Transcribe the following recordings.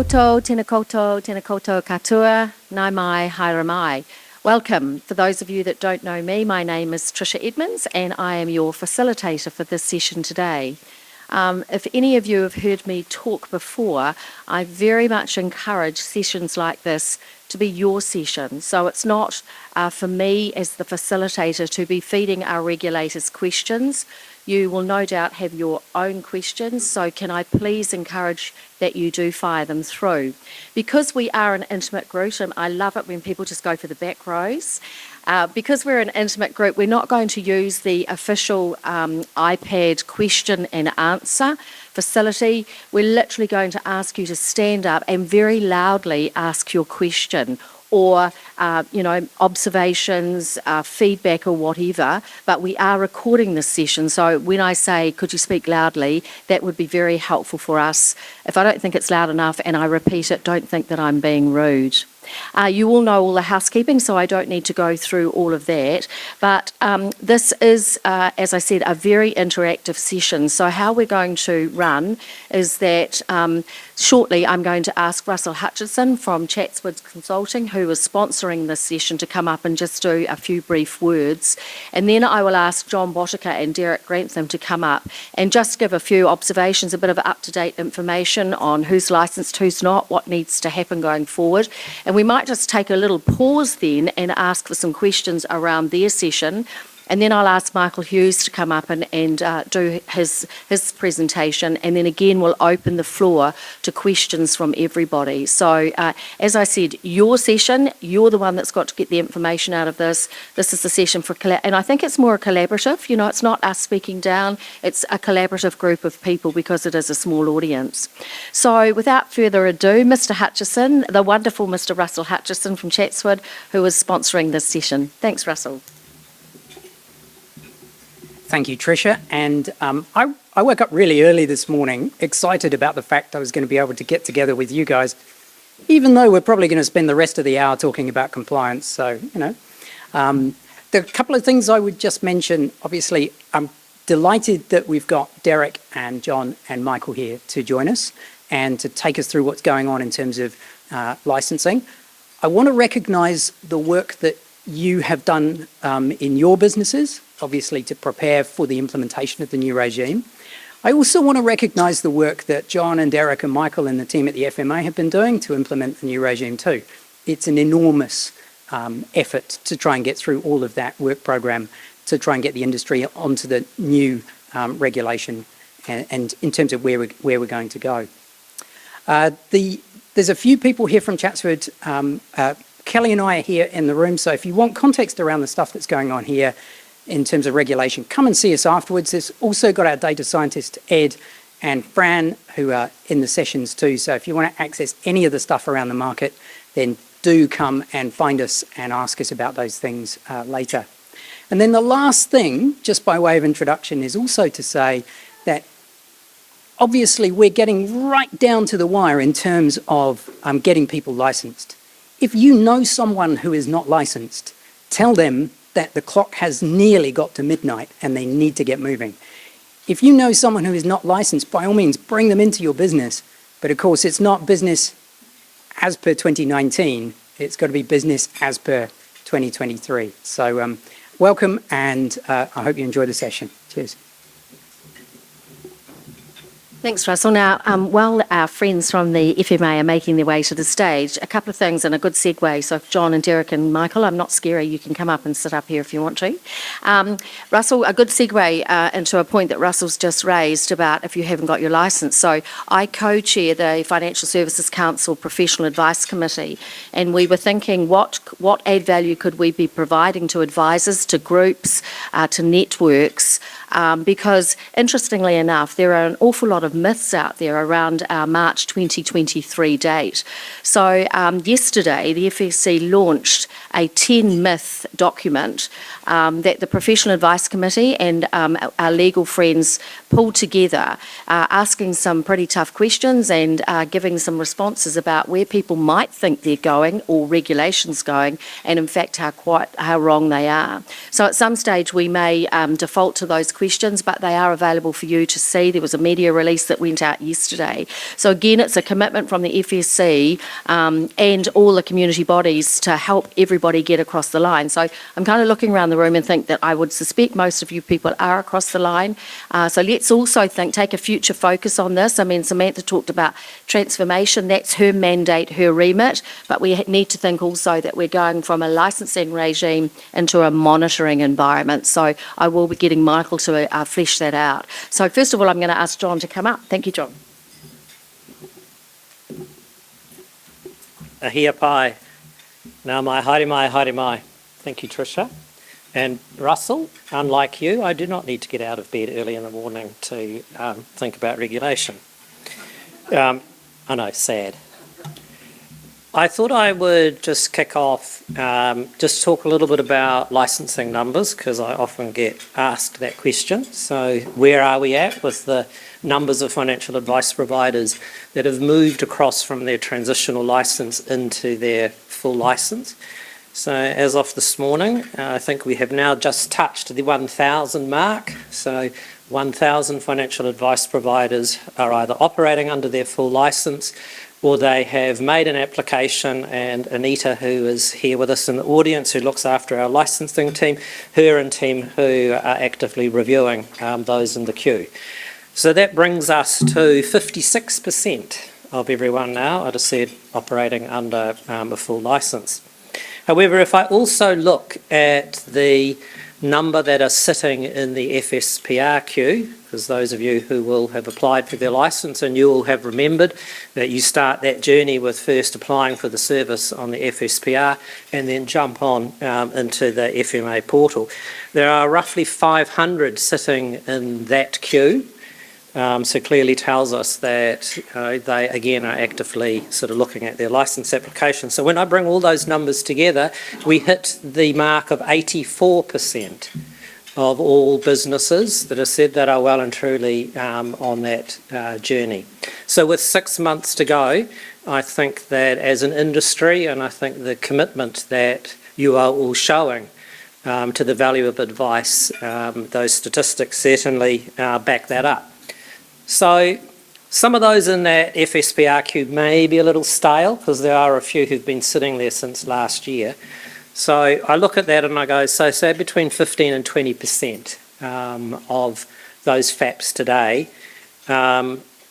tēnā koutou katoa, nai mai, haere mai. Welcome. For those of you that don't know me, my name is Tricia Edmonds and I am your facilitator for this session today. If any of you have heard me talk before, I very much encourage sessions like this to be your session. So it's not for me as the facilitator to be feeding our regulators questions. You will no doubt have your own questions, so can I please encourage that you do fire them through. Because we are an intimate group, and I love it when people just go for the back rows, because we're an intimate group, we're not going to use the official iPad question and answer facility. We're literally going to ask you to stand up and very loudly ask your question, or observations, feedback or whatever, but we are recording this session, so when I say could you speak loudly, that would be very helpful for us. If I don't think it's loud enough and I repeat it, don't think that I'm being rude. You all know all the housekeeping, so I don't need to go through all of that. But this is, as I said, a very interactive session. So how we're going to run is that shortly I'm going to ask Russell Hutchinson from Chatswood Consulting, who is sponsoring this session, to come up and just do a few brief words. And then I will ask John Botica and Derek Grantham to come up and just give a few observations, a bit of up-to-date information on who's licensed, who's not, what needs to happen going forward. And we might just take a little pause then and ask for some questions around their session. And then I'll ask Michael Hewes to come up and do his presentation. And then again, we'll open the floor to questions from everybody. So as I said, your session, you're the one that's got to get the information out of this. This is the session for, and I think it's more a collaborative, it's not us speaking down, it's a collaborative group of people because it is a small audience. So without further ado, Mr. Hutchison, the wonderful Mr. Russell Hutchinson from Chatswood, who is sponsoring this session. Thanks, Russell. Thank you, Tricia. And I woke up really early this morning, excited about the fact I was going to be able to get together with you guys, even though we're probably going to spend the rest of the hour talking about compliance. So, there are a couple of things I would just mention. Obviously, I'm delighted that we've got Derek and John and Michael here to join us and to take us through what's going on in terms of licensing. I want to recognise the work that you have done in your businesses, obviously to prepare for the implementation of the new regime. I also want to recognise the work that John and Derek and Michael and the team at the FMA have been doing to implement the new regime too. It's an enormous effort to try and get through all of that work program to try and get the industry onto the new regulation and in terms of where we're going to go. There's a few people here from Chatswood. Kelly and I are here in the room, so if you want context around the stuff that's going on here in terms of regulation, come and see us afterwards. There's also got our data scientist, Ed and Fran, who are in the sessions too. So if you want to access any of the stuff around the market, then do come and find us and ask us about those things later. And then the last thing, just by way of introduction, is also to say that obviously we're getting right down to the wire in terms of getting people licensed. If you know someone who is not licensed, tell them that the clock has nearly got to midnight and they need to get moving. If you know someone who is not licensed, by all means, bring them into your business. But of course, it's not business as per 2019. It's got to be business as per 2023. So welcome, and I hope you enjoy the session. Cheers. Thanks, Russell. Now, while our friends from the FMA are making their way to the stage, a couple of things and a good segue. So John and Derek and Michael, I'm not scary, you can come up and sit up here if you want to. Russell, a good segue into a point that Russell's just raised about if you haven't got your licence. So I co-chair the Financial Services Council Professional Advice Committee, and we were thinking what add value could we be providing to advisors, to groups, to networks, because interestingly enough, there are an awful lot of myths out there around our March 2023 date. So yesterday, the FSC launched a 10-myth document that the Professional Advice Committee and our legal friends pulled together, asking some pretty tough questions and giving some responses about where people might think they're going or regulations going, and in fact how wrong they are. So at some stage we may default to those questions, but they are available for you to see. There was a media release notice that went out yesterday. So again, it's a commitment from the FSC and all the community bodies to help everybody get across the line. So I'm kind of looking around the room and think that I would suspect most of you people are across the line. So let's also take a future focus on this. I mean, Samantha talked about transformation. That's her mandate, her remit, but we need to think also that we're going from a licensing regime into a monitoring environment. So I will be getting Michael to flesh that out. So first of all, I'm going to ask John to come up. Thank you, John. Ahia pai. Now my haere mai, haere mai. Thank you, Tricia. And Russell, unlike you, I do not need to get out of bed early in the morning to think about regulation. I know, sad. I thought I would just kick off, just talk a little bit about licensing numbers, because I often get asked that question. So where are we at with the numbers of financial advice providers that have moved across from their transitional licence into their full licence? So as of this morning, I think we have now just touched the 1,000 mark. So 1,000 financial advice providers are either operating under their full licence or they have made an application, and Anita, who is here with us in the audience, who looks after our licensing team, her and team who are actively reviewing those in the queue. So that brings us to 56% of everyone now, I just said, operating under a full licence. However, if I also look at the number that are sitting in the FSPR queue, because those of you who will have applied for their licence, and you will have remembered that you start that journey with first applying for the service on the FSPR and then jump on into the FMA portal. There are roughly 500 sitting in that queue. So clearly tells us that they, again, are actively sort of looking at their licence application. So when I bring all those numbers together, we hit the mark of 84% of all businesses that are said that are well and truly on that journey. So with 6 months to go, I think that as an industry, and I think the commitment that you are all showing to the value of advice, those statistics certainly back that up. So some of those in that FSPR queue may be a little stale, because there are a few who've been sitting there since last year. So I look at that and I go, so say between 15 and 20% of those FAPs today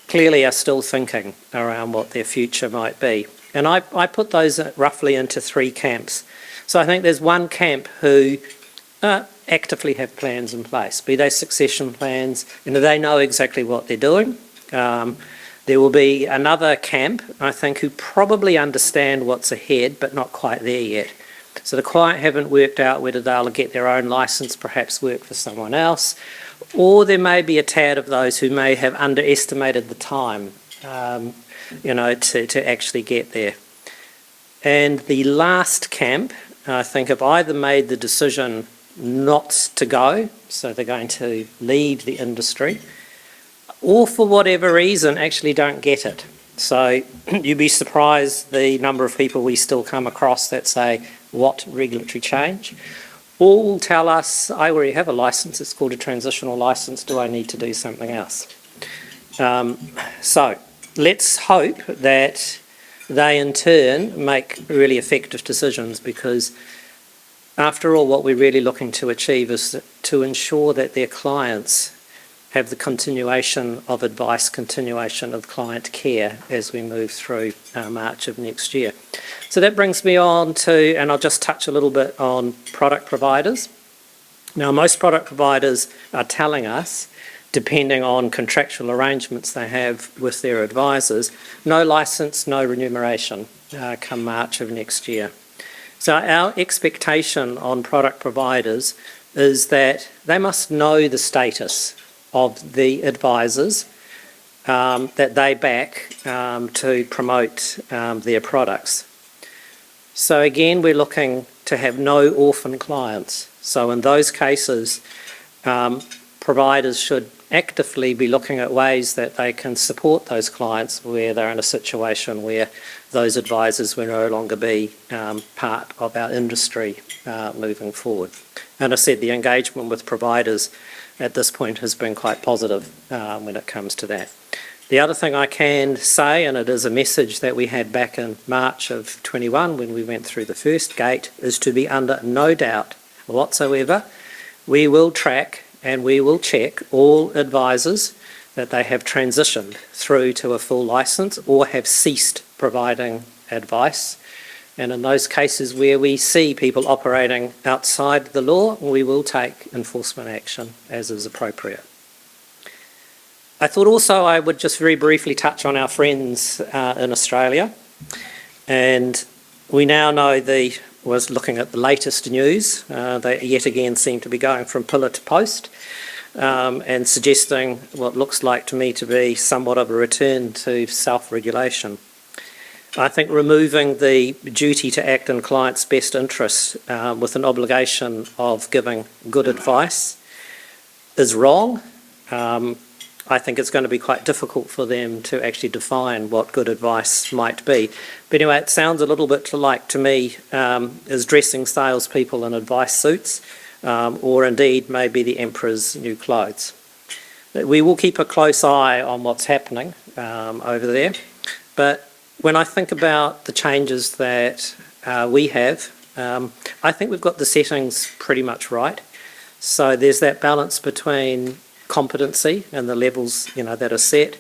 clearly are still thinking around what their future might be. And I put those roughly into three camps. So I think there's one camp who actively have plans in place, be they succession plans, and they know exactly what they're doing. There will be another camp, I think, who probably understand what's ahead, but not quite there yet. So the client haven't worked out whether they'll get their own licence, perhaps work for someone else, or there may be a tad of those who may have underestimated the time, to actually get there. And the last camp, I think, have either made the decision not to go, so they're going to leave the industry, or for whatever reason actually don't get it. So you'd be surprised the number of people we still come across that say, what regulatory change? All will tell us, I already have a licence, it's called a transitional licence, do I need to do something else? So let's hope that they in turn make really effective decisions, because after all, what we're really looking to achieve is to ensure that their clients have the continuation of advice, continuation of client care as we move through March of next year. So that brings me on to, and I'll just touch a little bit on product providers. Now, most product providers are telling us, depending on contractual arrangements they have with their advisors, no licence, no remuneration come March of next year. So our expectation on product providers is that they must know the status of the advisors that they back to promote their products. So again, we're looking to have no orphan clients. So in those cases, providers should actively be looking at ways that they can support those clients where they're in a situation where those advisors will no longer be part of our industry moving forward. And I said the engagement with providers at this point has been quite positive when it comes to that. The other thing I can say, and it is a message that we had back in March of 21 when we went through the first gate, is to be under no doubt whatsoever. We will track and we will check all advisors that they have transitioned through to a full licence or have ceased providing advice. And in those cases where we see people operating outside the law, we will take enforcement action as is appropriate. I thought also I would just very briefly touch on our friends in Australia. And we now know was looking at the latest news, they yet again seem to be going from pillar to post and suggesting what looks like to me to be somewhat of a return to self-regulation. I think removing the duty to act in clients' best interests with an obligation of giving good advice is wrong. I think it's going to be quite difficult for them to actually define what good advice might be. But anyway, it sounds a little bit like to me as dressing salespeople in advice suits, or indeed maybe the emperor's new clothes. We will keep a close eye on what's happening over there. But when I think about the changes that we have, I think we've got the settings pretty much right. So there's that balance between competency and the levels that are set,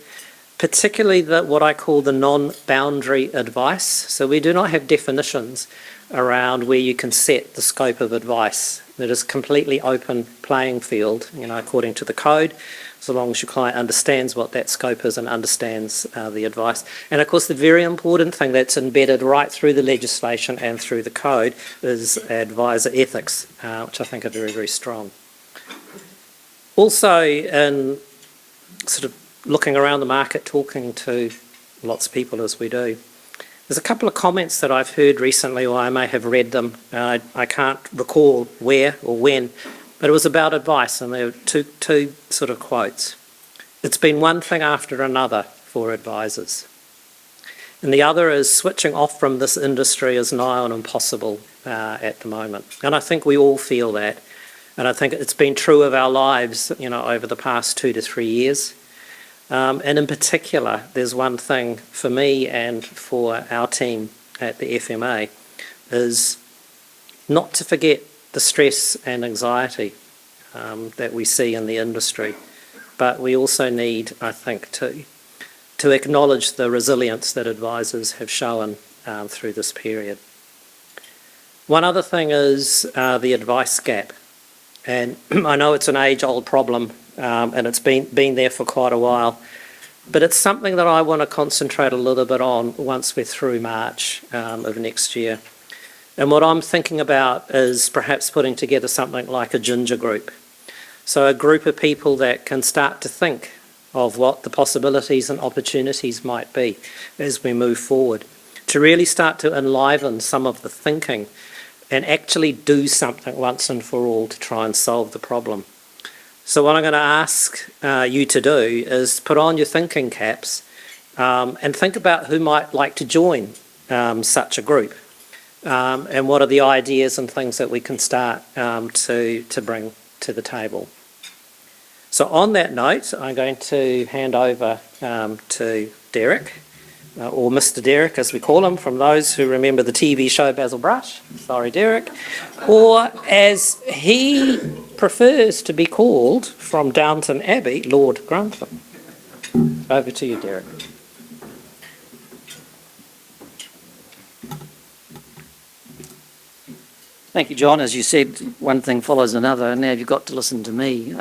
particularly what I call the non-boundary advice. So we do not have definitions around where you can set the scope of advice. It is completely open playing field, according to the code, so long as your client understands what that scope is and understands the advice. And of course the very important thing that's embedded right through the legislation and through the code is advisor ethics, which I think are very, very strong. Also, in sort of looking around the market, talking to lots of people as we do, there's a couple of comments that I've heard recently, or I may have read them. I can't recall where or when, but it was about advice, and there were two sort of quotes. It's been one thing after another for advisors. And the other is switching off from this industry is nigh on impossible at the moment. And I think we all feel that. And I think it's been true of our lives, over the past 2 to 3 years. And in particular, there's one thing for me and for our team at the FMA is not to forget the stress and anxiety that we see in the industry. But we also need, I think, to acknowledge the resilience that advisors have shown through this period. One other thing is the advice gap. And I know it's an age-old problem and it's been there for quite a while, but it's something that I want to concentrate a little bit on once we're through March of next year. And what I'm thinking about is perhaps putting together something like a ginger group. So a group of people that can start to think of what the possibilities and opportunities might be as we move forward, to really start to enliven some of the thinking and actually do something once and for all to try and solve the problem. So what I'm going to ask you to do is put on your thinking caps and think about who might like to join such a group and what are the ideas and things that we can start to bring to the table. So on that note, I'm going to hand over to Derek, or Mr. Derek as we call him, from those who remember the TV show Basil Brush, sorry Derek, or as he prefers to be called from Downton Abbey, Lord Grantham. Over to you, Derek. Thank you, John. As you said, one thing follows another, and now you've got to listen to me.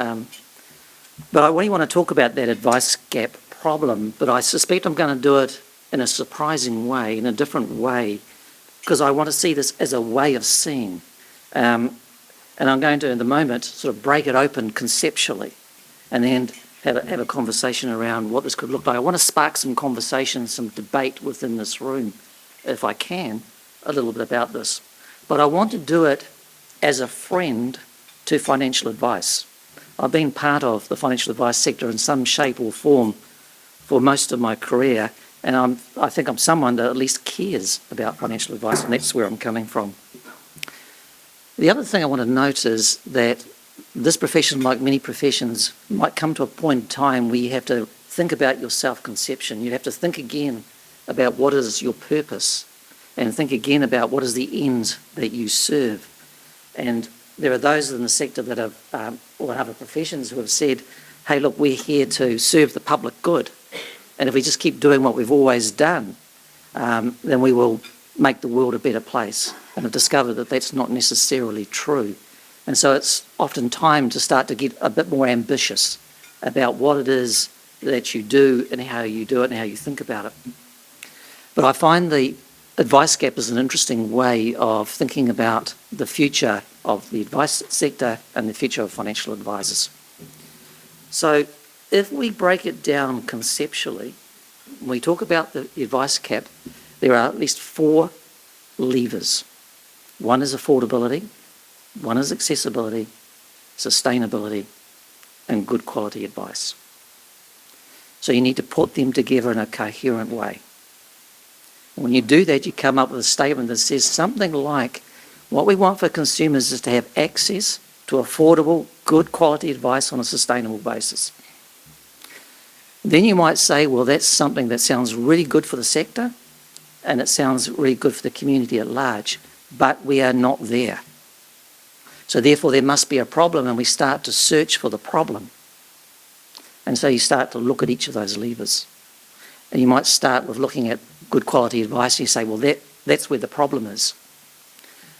But I really want to talk about that advice gap problem, but I suspect I'm going to do it in a surprising way, in a different way, because I want to see this as a way of seeing. And I'm going to, in the moment, sort of break it open conceptually and then have a conversation around what this could look like. I want to spark some conversation, some debate within this room, if I can, a little bit about this. But I want to do it as a friend to financial advice. I've been part of the financial advice sector in some shape or form for most of my career, and I think I'm someone that at least cares about financial advice, and that's where I'm coming from. The other thing I want to note is that this profession, like many professions, might come to a point in time where you have to think about your self-conception. You'd have to think again about what is your purpose and think again about what is the end that you serve. And there are those in the sector that have, or in other professions who have said, hey, look, we're here to serve the public good. And if we just keep doing what we've always done, then we will make the world a better place. And have discovered that that's not necessarily true. And so it's often time to start to get a bit more ambitious about what it is that you do and how you do it and how you think about it. But I find the advice gap is an interesting way of thinking about the future of the advice sector and the future of financial advisors. So if we break it down conceptually, when we talk about the advice gap, there are at least 4 levers. One is affordability, one is accessibility, sustainability, and good quality advice. So you need to put them together in a coherent way. When you do that, you come up with a statement that says something like, what we want for consumers is to have access to affordable, good quality advice on a sustainable basis. Then you might say, well, that's something that sounds really good for the sector, and it sounds really good for the community at large, but we are not there. So therefore there must be a problem, and we start to search for the problem. And so you start to look at each of those levers. And you might start with looking at good quality advice, and you say, well, that's where the problem is.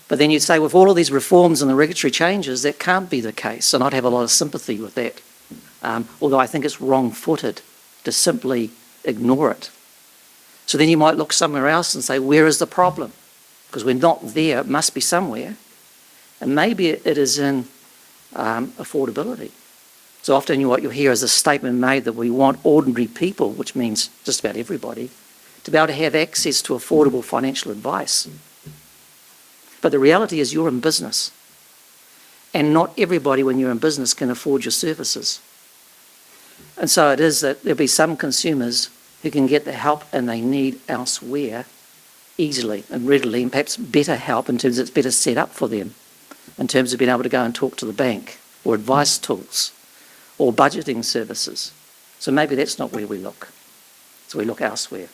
But then you'd say, with all of these reforms and the regulatory changes, that can't be the case. And I'd have a lot of sympathy with that, although I think it's wrong-footed to simply ignore it. So then you might look somewhere else and say, where is the problem? Because we're not there, it must be somewhere. And maybe it is in affordability. So often what you'll hear is a statement made that we want ordinary people, which means just about everybody, to be able to have access to affordable financial advice. But the reality is you're in business. And not everybody when you're in business can afford your services. And so it is that there'll be some consumers who can get the help and they need elsewhere easily and readily, and perhaps better help in terms of it's better set up for them, in terms of being able to go and talk to the bank, or advice tools, or budgeting services. So maybe that's not where we look. So we look elsewhere.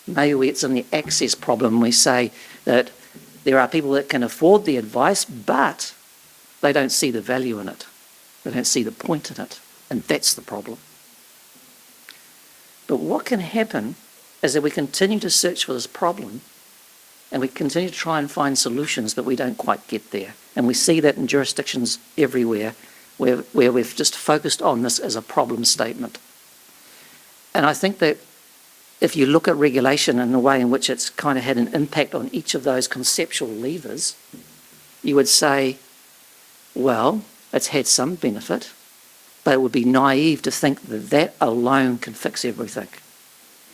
Maybe it's in the access problem. We say that there are people that can afford the advice, but they don't see the value in it. They don't see the point in it. And that's the problem. But what can happen is that we continue to search for this problem and we continue to try and find solutions, but we don't quite get there. And we see that in jurisdictions everywhere where we've just focused on this as a problem statement. And I think that if you look at regulation and the way in which it's kind of had an impact on each of those conceptual levers, you would say, well, it's had some benefit, but it would be naive to think that that alone can fix everything.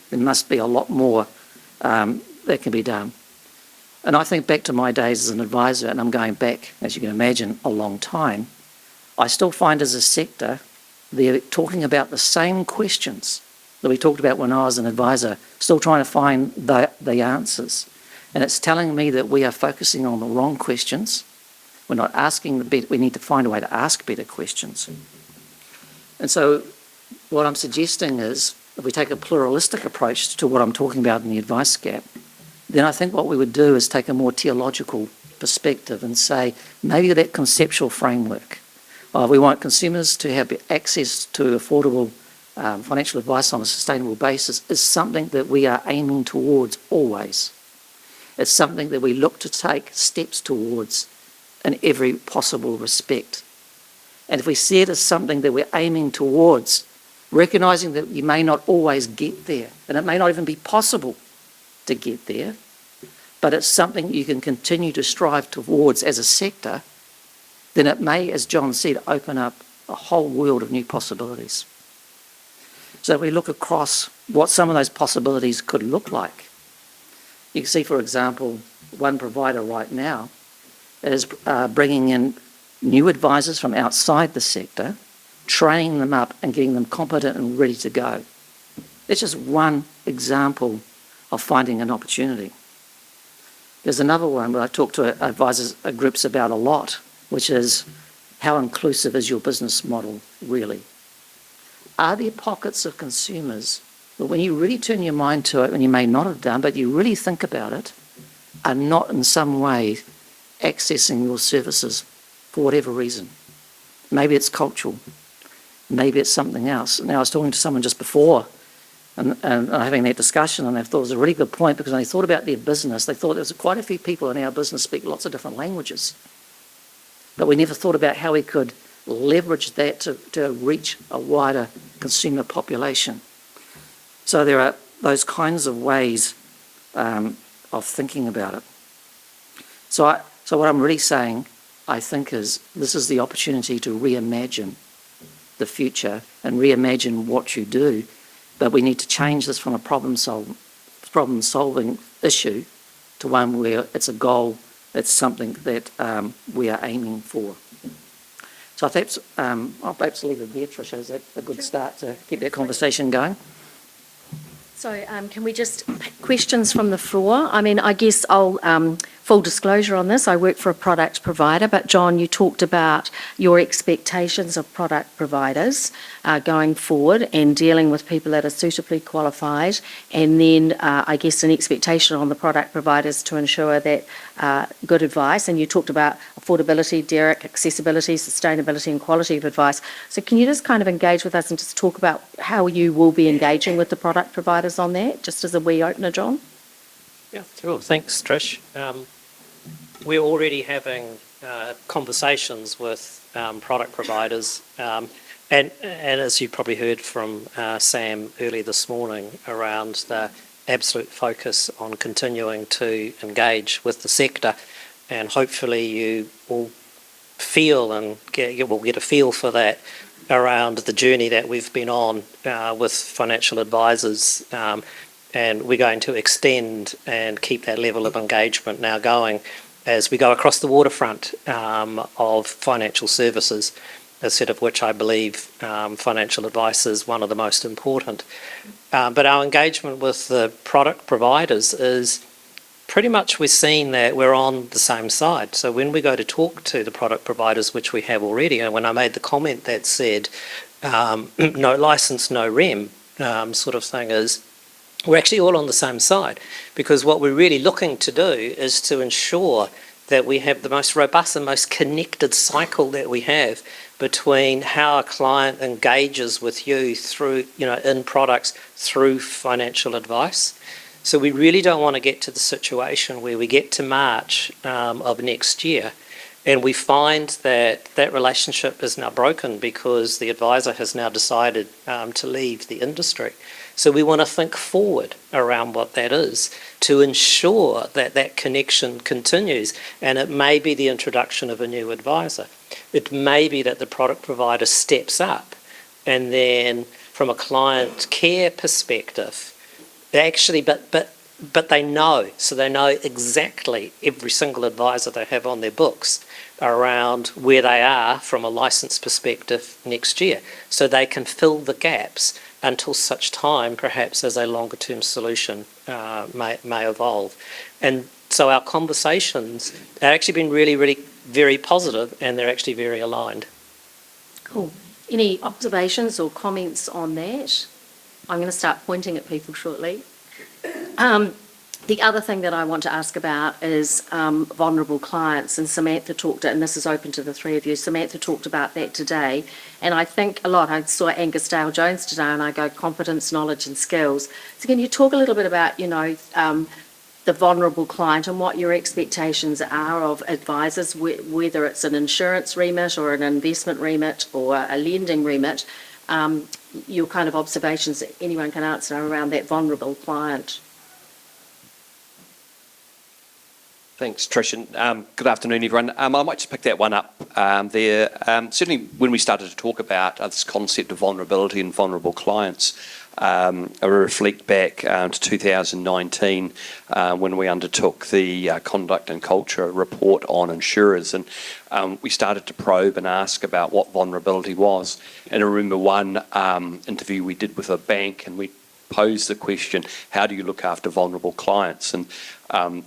There must be a lot more that can be done. And I think back to my days as an advisor, and I'm going back, as you can imagine, a long time, I still find as a sector, they're talking about the same questions that we talked about when I was an advisor, still trying to find the answers. And it's telling me that we are focusing on the wrong questions. We're not asking we need to find a way to ask better questions. And so what I'm suggesting is, if we take a pluralistic approach to what I'm talking about in the advice gap, then I think what we would do is take a more theological perspective and say, maybe that conceptual framework of we want consumers to have access to affordable financial advice on a sustainable basis is something that we are aiming towards always. It's something that we look to take steps towards in every possible respect. And if we see it as something that we're aiming towards, recognising that you may not always get there, and it may not even be possible to get there, but it's something you can continue to strive towards as a sector, then it may, as John said, open up a whole world of new possibilities. So if we look across what some of those possibilities could look like, you can see, for example, one provider right now is bringing in new advisors from outside the sector, training them up and getting them competent and ready to go. It's just one example of finding an opportunity. There's another one that I talk to advisors groups about a lot, which is how inclusive is your business model really? are there pockets of consumers that when you really turn your mind to it, and you may not have done, but you really think about it, are not in some way accessing your services for whatever reason? Maybe it's cultural. Maybe it's something else. Now, I was talking to someone just before and having that discussion, and I thought it was a really good point, because when they thought about their business, they thought there's quite a few people in our business speak lots of different languages. But we never thought about how we could leverage that to reach a wider consumer population. So there are those kinds of ways of thinking about it. So what I'm really saying, I think, is this is the opportunity to reimagine the future and reimagine what you do, but we need to change this from a problem-solving issue to one where it's a goal, it's something that we are aiming for. So I'll perhaps leave it there, Tricia. Is that a good start to keep that conversation going? So can we just pick questions from the floor? I mean, I guess I'll, full disclosure on this, I work for a product provider, but John, you talked about your expectations of product providers going forward and dealing with people that are suitably qualified, and then I guess an expectation on the product providers to ensure that good advice, and you talked about affordability, Derek, accessibility, sustainability and quality of advice. So can you just kind of engage with us and just talk about how you will be engaging with the product providers on that, just as a wee opener, John? Yeah, sure. Thanks, Trish. We're already having conversations with product providers, and as you probably heard from Sam early this morning, around the absolute focus on continuing to engage with the sector, and hopefully you will feel and will get a feel for that around the journey that we've been on with financial advisors. And we're going to extend and keep that level of engagement now going as we go across the waterfront of financial services, a set of which I believe financial advice is one of the most important. But our engagement with the product providers is pretty much, we're seeing that we're on the same side. So when we go to talk to the product providers, which we have already, and when I made the comment that said no license, no rem sort of thing, is we're actually all on the same side, because what we're really looking to do is to ensure that we have the most robust and most connected cycle that we have between how a client engages with you through, in products, through financial advice. So we really don't want to get to the situation where we get to March of next year and we find that that relationship is now broken because the advisor has now decided to leave the industry. So we want to think forward around what that is to ensure that that connection continues, and it may be the introduction of a new advisor. It may be that the product provider steps up, and then from a client care perspective, they actually, but they know, so they know exactly every single advisor they have on their books around where they are from a license perspective next year, so they can fill the gaps until such time, perhaps, as a longer term solution may evolve. And so our conversations have actually been really, really very positive, and they're actually very aligned. Cool. Any observations or comments on that? I'm going to start pointing at people shortly. The other thing that I want to ask about is vulnerable clients, and Samantha talked, and this is open to the three of you, Samantha talked about that today, and I think a lot, I saw Angus Dale-Jones today and I go competence, knowledge and skills. So can you talk a little bit about, the vulnerable client and what your expectations are of advisors, whether it's an insurance remit or an investment remit or a lending remit, your kind of observations that anyone can answer around that vulnerable client? Thanks, Trish, and good afternoon, everyone. I might just pick that one up there. Certainly, when we started to talk about this concept of vulnerability and vulnerable clients, I reflect back to 2019 when we undertook the Conduct and Culture report on insurers, and we started to probe and ask about what vulnerability was. And I remember one interview we did with a bank, and we posed the question, how do you look after vulnerable clients? And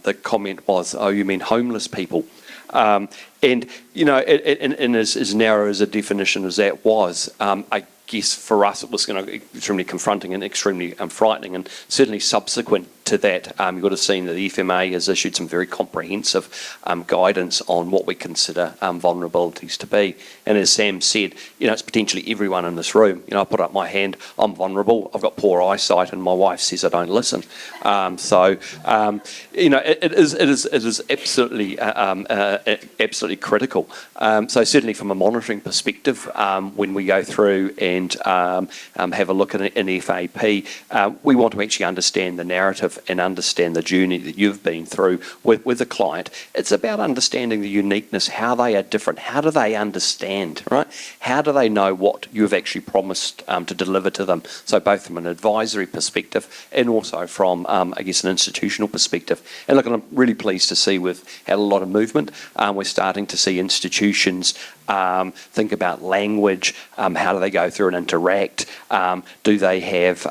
the comment was, oh, you mean homeless people? And as narrow as a definition as that was, I guess for us it was extremely confronting and extremely frightening, and certainly subsequent to that, you would have seen that the FMA has issued some very comprehensive guidance on what we consider vulnerabilities to be. And as Sam said, it's potentially everyone in this room. I put up my hand, I'm vulnerable, I've got poor eyesight, and my wife says I don't listen. It is absolutely absolutely critical. So certainly from a monitoring perspective, when we go through and have a look at an FAP, we want to actually understand the narrative and understand the journey that you've been through with a client. It's about understanding the uniqueness, how they are different, how do they understand, right? How do they know what you've actually promised to deliver to them? So both from an advisory perspective and also from, I guess, an institutional perspective. And look, I'm really pleased to see we've had a lot of movement. We're starting to see institutions think about language, how do they go through and interact? Do they have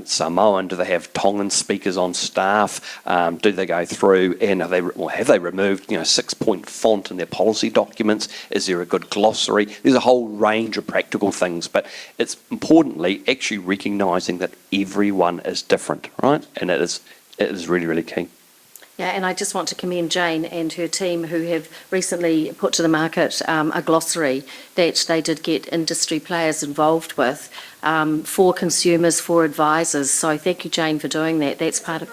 Samoan? Do they have Tongan speakers on staff? Do they go through and have they removed 6-point font in their policy documents? Is there a good glossary? There's a whole range of practical things, but it's importantly actually recognising that everyone is different, right? And it is really, really key. Yeah, and I just want to commend Jane and her team who have recently put to the market a glossary that they did get industry players involved with for consumers, for advisors. So thank you, Jane, for doing that. That's part of...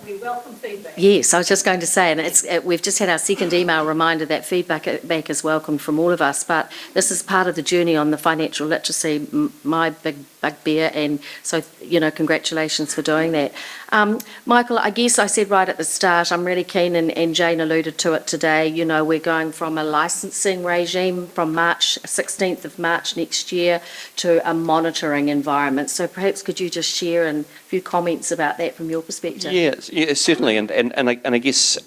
We welcome feedback. Yes, I was just going to say, and we've just had our second email reminder that feedback is welcomed from all of us, but this is part of the journey on the financial literacy, my big bugbear, and so, congratulations for doing that. Michael, I guess I said right at the start, I'm really keen, and Jane alluded to it today, we're going from a licensing regime from 16th of March next year to a monitoring environment. So perhaps could you just share a few comments about that from your perspective? Yeah, certainly, and I guess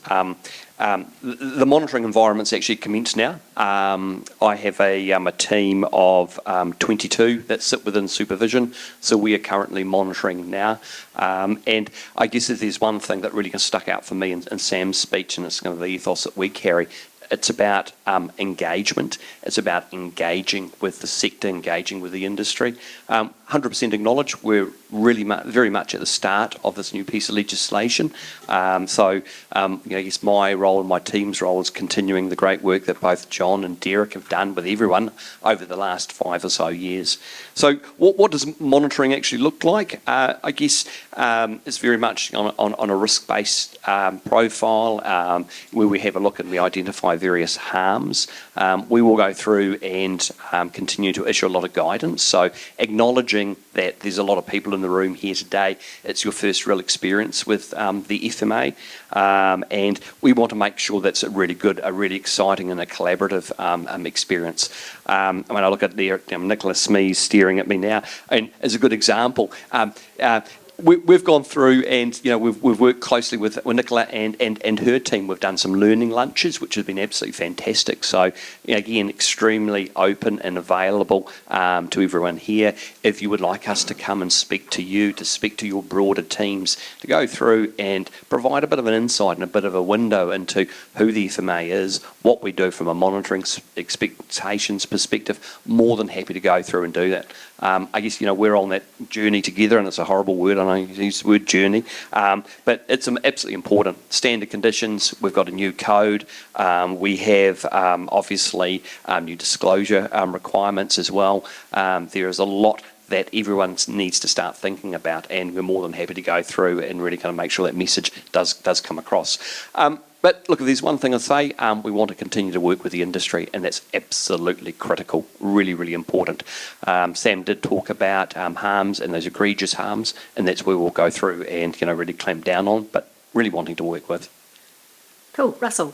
the monitoring environment's actually commenced now. I have a team of 22 that sit within supervision, so we are currently monitoring now. And I guess if there's one thing that really stuck out for me in Sam's speech, and it's kind of the ethos that we carry, it's about engagement. It's about engaging with the sector, engaging with the industry. 100% acknowledge we're really very much at the start of this new piece of legislation. I guess my role and my team's role is continuing the great work that both John and Derek have done with everyone over the last 5 or so years. So what does monitoring actually look like? I guess it's very much on a risk-based profile where we have a look and we identify various harms. We will go through and continue to issue a lot of guidance. So acknowledging that there's a lot of people in the room here today, it's your first real experience with the FMA, and we want to make sure that's a really good, a really exciting and a collaborative experience. When I look at there, Nicola Smee's staring at me now, and as a good example, we've gone through and we've worked closely with Nicola and her team. We've done some learning lunches, which have been absolutely fantastic. So again, extremely open and available to everyone here. If you would like us to come and speak to you, to speak to your broader teams, to go through and provide a bit of an insight and a bit of a window into who the FMA is, what we do from a monitoring expectations perspective, more than happy to go through and do that. I guess we're on that journey together, and it's a horrible word. I know you use the word journey, but it's absolutely important. Standard conditions. We've got a new code. We have obviously new disclosure requirements as well. There is a lot that everyone needs to start thinking about, and we're more than happy to go through and really kind of make sure that message does come across. But look, if there's one thing I'd say, we want to continue to work with the industry, and that's absolutely critical, really, really important. Sam did talk about harms and those egregious harms, and that's where we'll go through and really clamp down on, but really wanting to work with. Cool. Russell.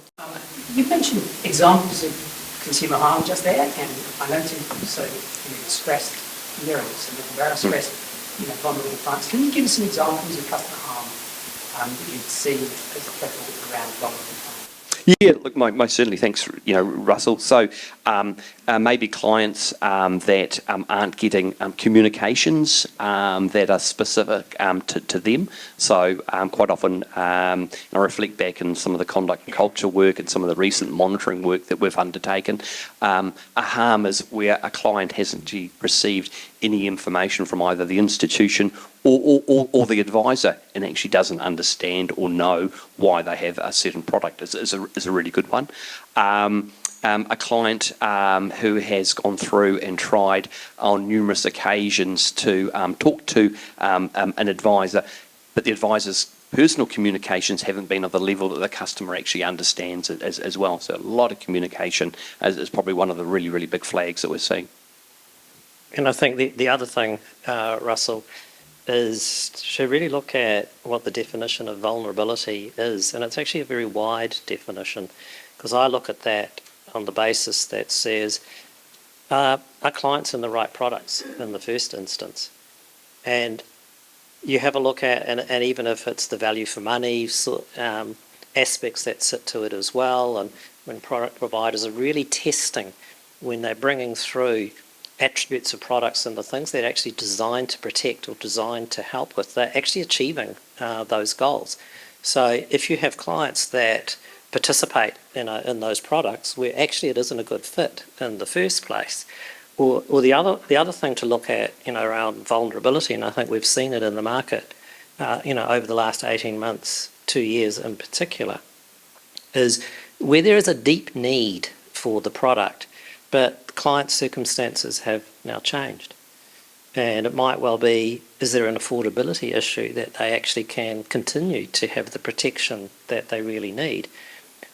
You mentioned examples of consumer harm just there, and I noted also stressed mirrors and very stressed vulnerable clients. Can you give us some examples of customer harm that you'd see as applicable around vulnerable clients? Yeah, look, most certainly. Thanks, Russell. So maybe clients that aren't getting communications that are specific to them. So quite often, I reflect back in some of the conduct and culture work and some of the recent monitoring work that we've undertaken. A harm is where a client hasn't actually received any information from either the institution or the advisor and actually doesn't understand or know why they have a certain product is a really good one. A client who has gone through and tried on numerous occasions to talk to an advisor, but the advisor's personal communications haven't been of the level that the customer actually understands it as well. So a lot of communication is probably one of the really, really big flags that we're seeing. And I think the other thing, Russell, is to really look at what the definition of vulnerability is. And it's actually a very wide definition, because I look at that on the basis that says, are clients in the right products in the first instance? And you have a look at, and even if it's the value for money aspects that sit to it as well, and when product providers are really testing, when they're bringing through attributes of products and the things they're actually designed to protect or designed to help with, they're actually achieving those goals. So if you have clients that participate in those products where actually it isn't a good fit in the first place, or the other thing to look at, around vulnerability, and I think we've seen it in the market, over the last 18 months, 2 years in particular, is where there is a deep need for the product, but client circumstances have now changed. And it might well be, is there an affordability issue that they actually can continue to have the protection that they really need?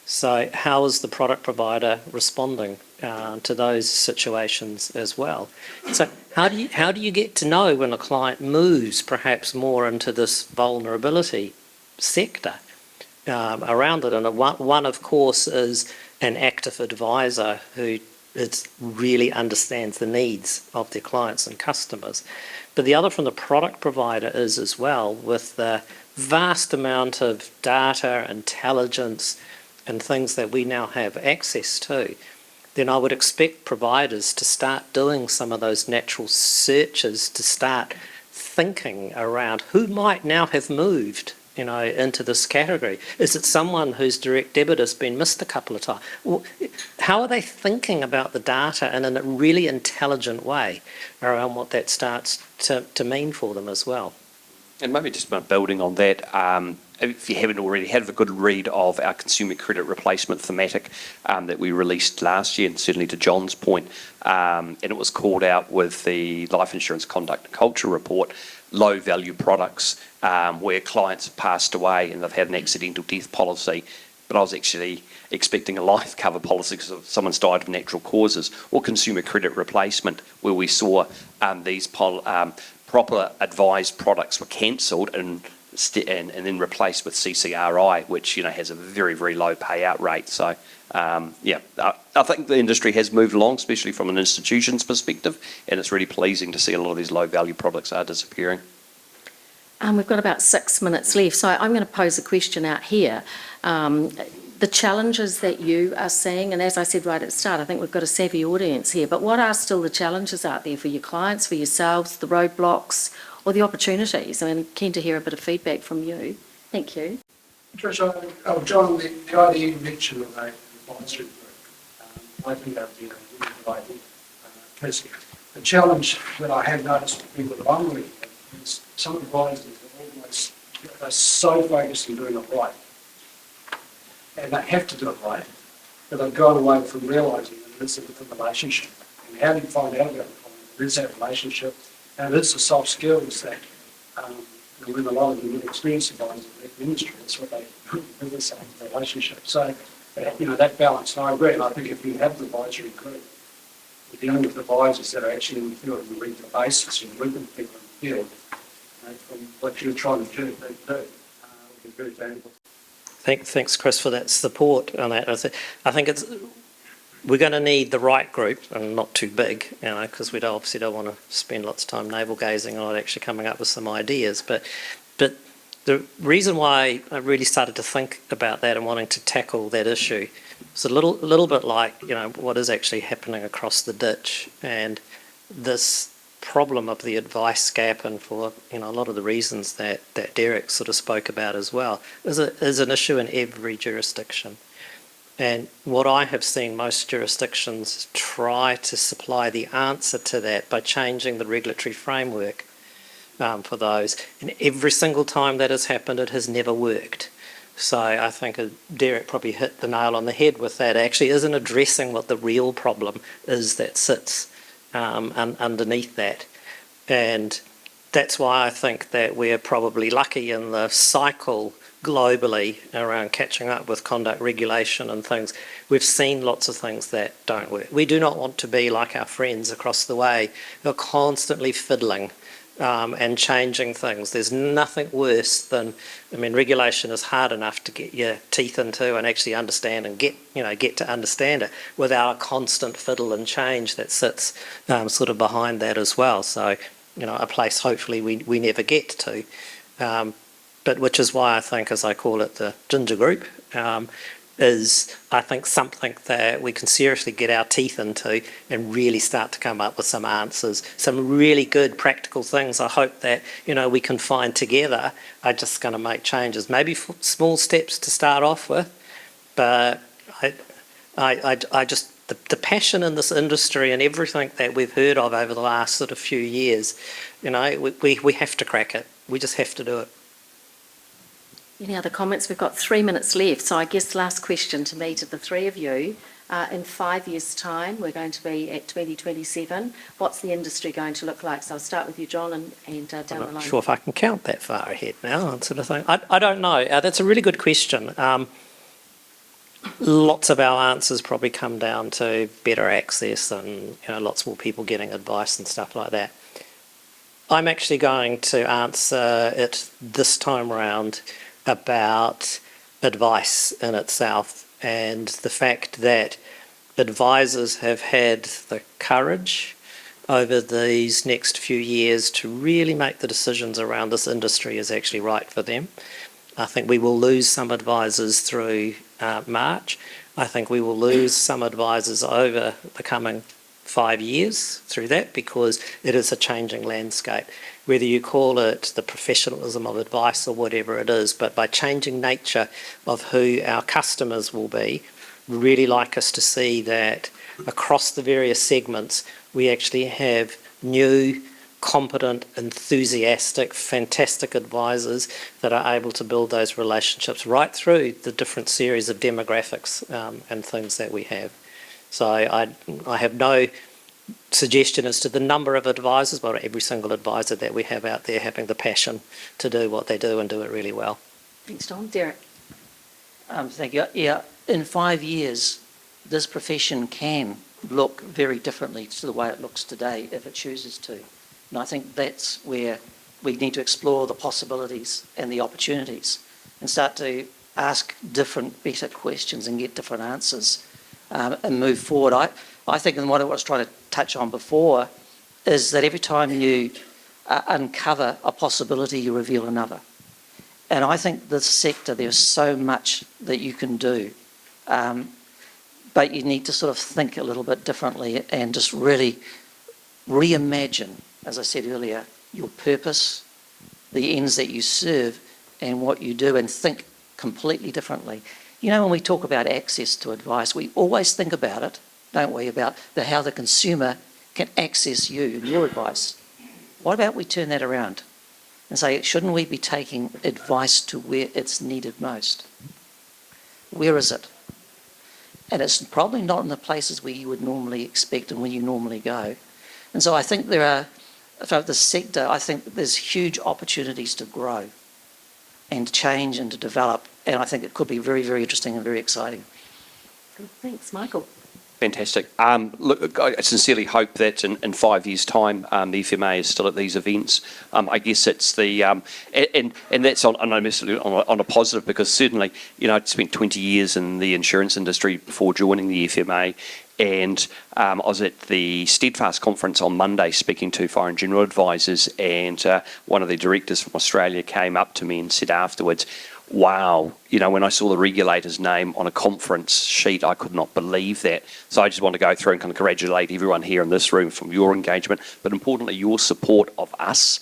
So how is the product provider responding to those situations as well? So how do you get to know when a client moves perhaps more into this vulnerability sector around it? And one of course is an active advisor who really understands the needs of their clients and customers. But the other from the product provider is as well, with the vast amount of data, intelligence, and things that we now have access to, then I would expect providers to start doing some of those natural searches, to start thinking around who might now have moved into this category. Is it someone whose direct debit has been missed a couple of times? How are they thinking about the data in a really intelligent way around what that starts to mean for them as well? And maybe just building on that, if you haven't already, have a good read of our consumer credit replacement thematic that we released last year, and certainly to John's point, and it was called out with the Life Insurance Conduct and Culture report, low value products where clients have passed away and they've had an accidental death policy, but I was actually expecting a life cover policy because someone's died of natural causes, or consumer credit replacement where we saw these proper advised products were cancelled and then replaced with CCRI, which has a very, very low payout rate. So I think the industry has moved along, especially from an institution's perspective, and it's really pleasing to see a lot of these low value products are disappearing. We've got about 6 minutes left, so I'm going to pose a question out here. The challenges that you are seeing, and as I said right at the start, I think we've got a savvy audience here, but what are still the challenges out there for your clients, for yourselves, the roadblocks or the opportunities? I'm keen to hear a bit of feedback from you. Thank you. Tricia, John, the idea you mentioned of a advisory group, I think that would be a really good idea. Because the challenge that I have noticed with people that I'm working with is some advisors are so focused on doing it right. And they have to do it right, but they've gone away from realising that it's a different relationship. And how do you find out about it? It is that relationship, and it is the soft skills that, when a lot of the really experienced advisors in the industry, that's what they really say, the relationship. So, that balance, and I agree, and I think if you have the advisory group, dealing with advisors that are actually in the field on a regular basis, and working with people in the field, from what you're trying to do, would be very valuable. Thanks, Chris, for that support on that. I think we're going to need the right group, and not too big, because we obviously don't want to spend lots of time navel gazing on it, actually coming up with some ideas. But the reason why I really started to think about that and wanting to tackle that issue is a little bit like, what is actually happening across the ditch, and this problem of the advice gap, and for a lot of the reasons that Derek sort of spoke about as well, is an issue in every jurisdiction. And what I have seen most jurisdictions try to supply the answer to that by changing the regulatory framework for those. And every single time that has happened, it has never worked. So I think Derek probably hit the nail on the head with that. It actually isn't addressing what the real problem is that sits underneath that. And that's why I think that we're probably lucky in the cycle globally around catching up with conduct regulation and things. We've seen lots of things that don't work. We do not want to be like our friends across the way who are constantly fiddling and changing things. There's nothing worse than, regulation is hard enough to get your teeth into and actually understand and get to understand it without a constant fiddle and change that sits sort of behind that as well. So, a place hopefully we never get to. But which is why I think, as I call it, the ginger group, is I think something that we can seriously get our teeth into and really start to come up with some answers, some really good practical things I hope that, we can find together are just going to make changes. Maybe small steps to start off with, but I just, the passion in this industry and everything that we've heard of over the last sort of few years, we have to crack it. We just have to do it. Any other comments? We've got 3 minutes left, so I guess last question to me, to the three of you. In 5 years' time, we're going to be at 2027. What's the industry going to look like? So I'll start with you, John, and down the line. I'm not sure if I can count that far ahead now, that sort of thing. I don't know. That's a really good question. Lots of our answers probably come down to better access and lots more people getting advice and stuff like that. I'm actually going to answer it this time round about advice in itself and the fact that advisors have had the courage over these next few years to really make the decisions around this industry is actually right for them. I think we will lose some advisors through March. I think we will lose some advisors over the coming 5 years through that, because it is a changing landscape. Whether you call it the professionalism of advice or whatever it is, but by changing nature of who our customers will be, we really like us to see that across the various segments we actually have new, competent, enthusiastic, fantastic advisors that are able to build those relationships right through the different series of demographics and things that we have. So I have no suggestion as to the number of advisors, but every single advisor that we have out there having the passion to do what they do and do it really well. Thanks, John. Derek? Thank you. Yeah, in 5 years, this profession can look very differently to the way it looks today if it chooses to. And I think that's where we need to explore the possibilities and the opportunities and start to ask different, better questions and get different answers and move forward. I think, and what I was trying to touch on before, is that every time you uncover a possibility, you reveal another. And I think this sector, there's so much that you can do, but you need to sort of think a little bit differently and just really reimagine, as I said earlier, your purpose, the ends that you serve, and what you do, and think completely differently. When we talk about access to advice, we always think about it, don't we, about how the consumer can access you and your advice. What about we turn that around and say, shouldn't we be taking advice to where it's needed most? Where is it? And it's probably not in the places where you would normally expect and where you normally go. And so I think for the sector, I think there's huge opportunities to grow and change and to develop. And I think it could be very, very interesting and very exciting. Good. Thanks, Michael. Fantastic. Look, I sincerely hope that in 5 years' time, the FMA is still at these events. I guess it's the and that's on a positive, because certainly I spent 20 years in the insurance industry before joining the FMA, And I was at the Steadfast conference on Monday speaking to Fire and General Advisors, and one of the directors from Australia came up to me and said afterwards, wow, when I saw the regulator's name on a conference sheet, I could not believe that. So I just want to go through and congratulate everyone here in this room from your engagement, but importantly, your support of us.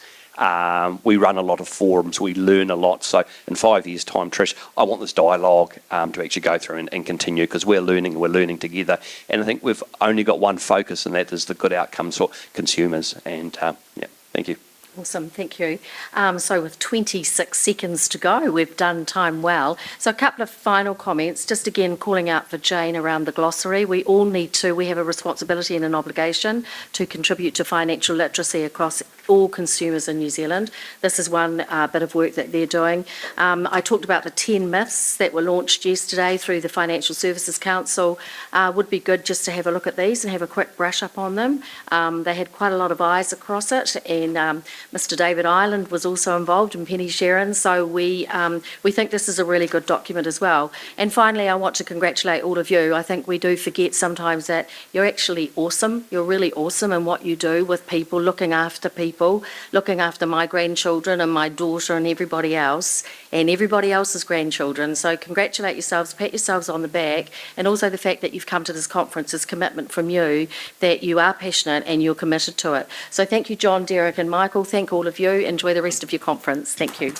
We run a lot of forums, we learn a lot. So in 5 years' time, Trish, I want this dialogue to actually go through and continue, because we're learning together. And I think we've only got one focus, and that is the good outcomes for consumers. And thank you. Awesome, thank you. So with 26 seconds to go, we've done time well. So a couple of final comments, just again calling out for Jane around the glossary. We all we have a responsibility and an obligation to contribute to financial literacy across all consumers in New Zealand. This is one bit of work that they're doing. I talked about the 10 myths that were launched yesterday through the Financial Services Council. Would be good just to have a look at these and have a quick brush up on them. They had quite a lot of eyes across it, and Mr. David Ireland was also involved, and Penny Sharon, so we think this is a really good document as well. And finally, I want to congratulate all of you. I think we do forget sometimes that you're actually awesome. You're really awesome in what you do with people, looking after my grandchildren and my daughter and everybody else's grandchildren. So congratulate yourselves, pat yourselves on the back, and also the fact that you've come to this conference is commitment from you, that you are passionate and you're committed to it. So thank you, John, Derek and Michael. Thank all of you. Enjoy the rest of your conference. Thank you.